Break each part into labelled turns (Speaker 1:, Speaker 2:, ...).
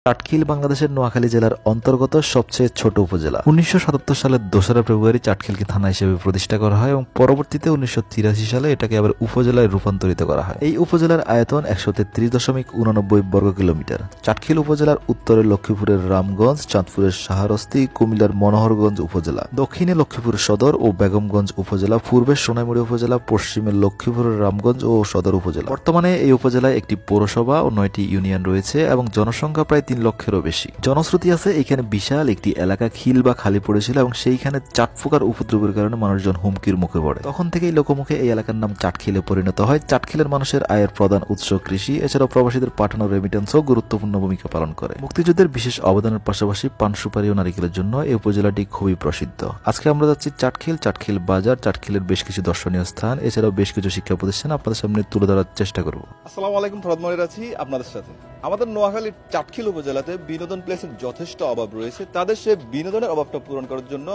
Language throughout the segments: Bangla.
Speaker 1: চাটখিল বাংলাদেশের নোয়াখালী জেলার অন্তর্গত সবচেয়ে ছোট উপজেলা। 1977 সালের 2রা ফেব্রুয়ারি চাটখিলকে থানা হিসেবে প্রতিষ্ঠা করা হয় এবং পরবর্তীতে 1983 সালে এটাকে আবার উপজেলায় রূপান্তরিত করা হয়। এই উপজেলার আয়তন 133.89 বর্গ কিলোমিটার। চাটখিল উপজেলার উত্তরে লক্ষ্মীপুরের রামগঞ্জ, চাঁদপুরের শাহরস্তি, কুমিল্লার মনোহরগঞ্জ উপজেলা, দক্ষিণে লক্ষ্মীপুর সদর ও বেগমগঞ্জ উপজেলা, পূর্বে সোনাইমুড়ি উপজেলা, পশ্চিমে লক্ষ্মীপুরের রামগঞ্জ ও সদর উপজেলা। বর্তমানে এই উপজেলায় একটি পৌরসভা ও 9টি ইউনিয়ন রয়েছে এবং জনসংখ্যা প্রায় 3 লক্ষেরও বেশি। জনশ্রুতি আছে এখানে বিশাল একটি এলাকা খিল বা খালি পড়েছিল এবং সেইখানে চাটফোকার উপদ্রবের কারণে মানুষজন হুমকির মুখে পড়ে। তখন থেকেই লোকমুখে এই এলাকার নাম চাটখিলে পরিণত হয়। চাটখিলের মানুষের আয়ের প্রধান উৎস কৃষি, এছাড়াও প্রবাসীদের পাঠানো রেমিটেন্সও গুরুত্বপূর্ণ ভূমিকা পালন করে। মুক্তিযুদ্ধের বিশেষ অবদানের পাশাপাশি পান সুপারি ও নারিকেলের জন্য এই উপজেলাটি খুবই প্রসিদ্ধ। আজকে আমরা যাচ্ছি চাটখিল, চাটখিল বাজার, চাটখিলের বেশ কিছু দর্শনীয় স্থান, এছাড়াও বেশ কিছু শিক্ষা প্রতিষ্ঠান আপনাদের সামনে তুলে ধরার চেষ্টা করব।
Speaker 2: আসসালামু আলাইকুম, ফরহাদ মনির আছি আপনাদের সাথে। আমাদের নোয়াখালীর চাটখিল উপজেলাতে বিনোদন প্লেসের যথেষ্ট অভাব রয়েছে। তাদের সে বিনোদনের অভাবটা পূরণ করার জন্য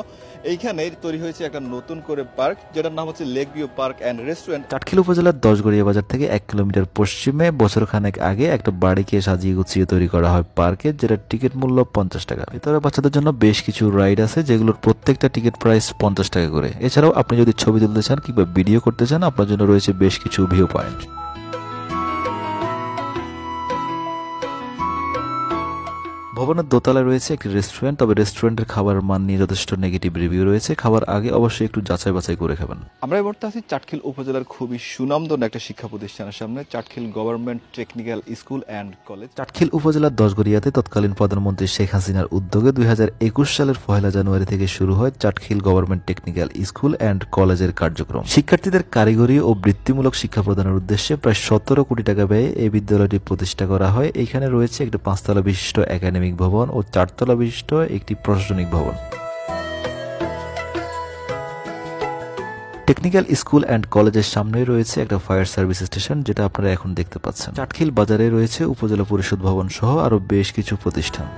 Speaker 2: এইখানে তৈরি হয়েছে একটা নতুন করে পার্ক, যেটার নাম হচ্ছে lake view park and restaurant.
Speaker 1: Chatkhil উপজেলার 10গড়িয়া বাজার থেকে 1 কিলোমিটার পশ্চিমে বছরখানেক আগে একটা বাড়িকে সাজিয়ে গুছিয়ে তৈরি করা হয় পার্কে, যেটা টিকিট মূল্য 50 টাকা। ভিতরে বাচ্চাদের জন্য বেশ কিছু রাইড আছে, যেগুলোর প্রত্যেকটা টিকিট প্রাইস 50 টাকা করে। এছাড়াও আপনি যদি ছবি তুলতে চান কিংবা ভিডিও করতে চান, আপনার জন্য রয়েছে বেশ কিছু ভিউ পয়েন্ট। ভবনের দোতলায় রয়েছে একটি রেস্টুরেন্ট, তবে রেস্টুরেন্টের খাবারের মান নিয়ে যথেষ্ট নেগেটিভ রিভিউ রয়েছে। খাবার আগে অবশ্যই একটু যাচাই বাছাই করে খাবেন।
Speaker 2: আমরা এই মুহূর্তে আছি চাটখিল উপজেলার খুবই সুনামধন্য একটা শিক্ষা প্রতিষ্ঠানের সামনে, Chatkhil government technical school and college.
Speaker 1: Chatkhil উপজেলার 10গড়িয়াতে তৎকালীন প্রধানমন্ত্রী শেখ হাসিনার উদ্যোগে 2021 সালের 1 জানুয়ারি থেকে শুরু হয় Chatkhil government technical school and কলেজের কার্যক্রম। শিক্ষার্থীদের কারিগরি ও বৃত্তিমূলক শিক্ষা প্রদানের উদ্দেশ্যে প্রায় 17 কোটি টাকা ব্যয়ে এই বিদ্যালয়টি প্রতিষ্ঠা করা হয়। এখানে রয়েছে একটি 5তলা বিশিষ্ট একাডেমিক ভবন ও 4তলা বিশিষ্ট একটি প্রশাসনিক ভবন। টেকনিক্যাল স্কুল অ্যান্ড কলেজের সামনে রয়েছে একটা ফায়ার সার্ভিস স্টেশন, যেটা আপনারা এখন দেখতে পাচ্ছেন। চাটখিল বাজারে রয়েছে উপজেলা পরিষদ ভবন সহ আরো বেশ কিছু প্রতিষ্ঠান।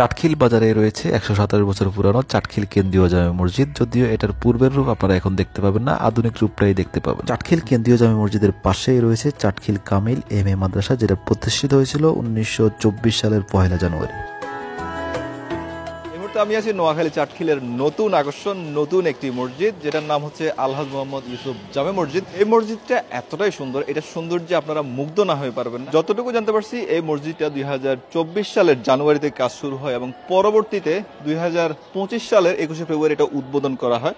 Speaker 1: চাটখিল বাজারে রয়েছে 127 বছর পুরানো চাটখিল কেন্দ্রীয় জামে মসজিদ। যদিও এটার পূর্বের রূপ আপনারা এখন দেখতে পাবেন না, আধুনিক রূপটাই দেখতে পাবেন। চাটখিল কেন্দ্রীয় জামে মসজিদের পাশেই রয়েছে চাটখিল কামিল এম এ মাদ্রাসা, যেটা প্রতিষ্ঠিত হয়েছিল 1924 সালের 1 জানুয়ারি।
Speaker 2: আমি আছি নোয়াখালী চাটখিলের নতুন আকর্ষণ, নতুন একটি মসজিদ, যেটার নাম হচ্ছে আলহাজ মোহাম্মদ ইউসুফ জামে মসজিদ। এই মসজিদটা এতটাই সুন্দর, এটা সৌন্দর্যে আপনারা মুগ্ধ না হয়ে পারবেন। যতটুকু জানতে পারছি এই মসজিদটা 2024 সালের জানুয়ারিতে কাজ শুরু হয় এবং পরবর্তীতে 2025 সালের 21 ফেব্রুয়ারি এটা উদ্বোধন করা হয়।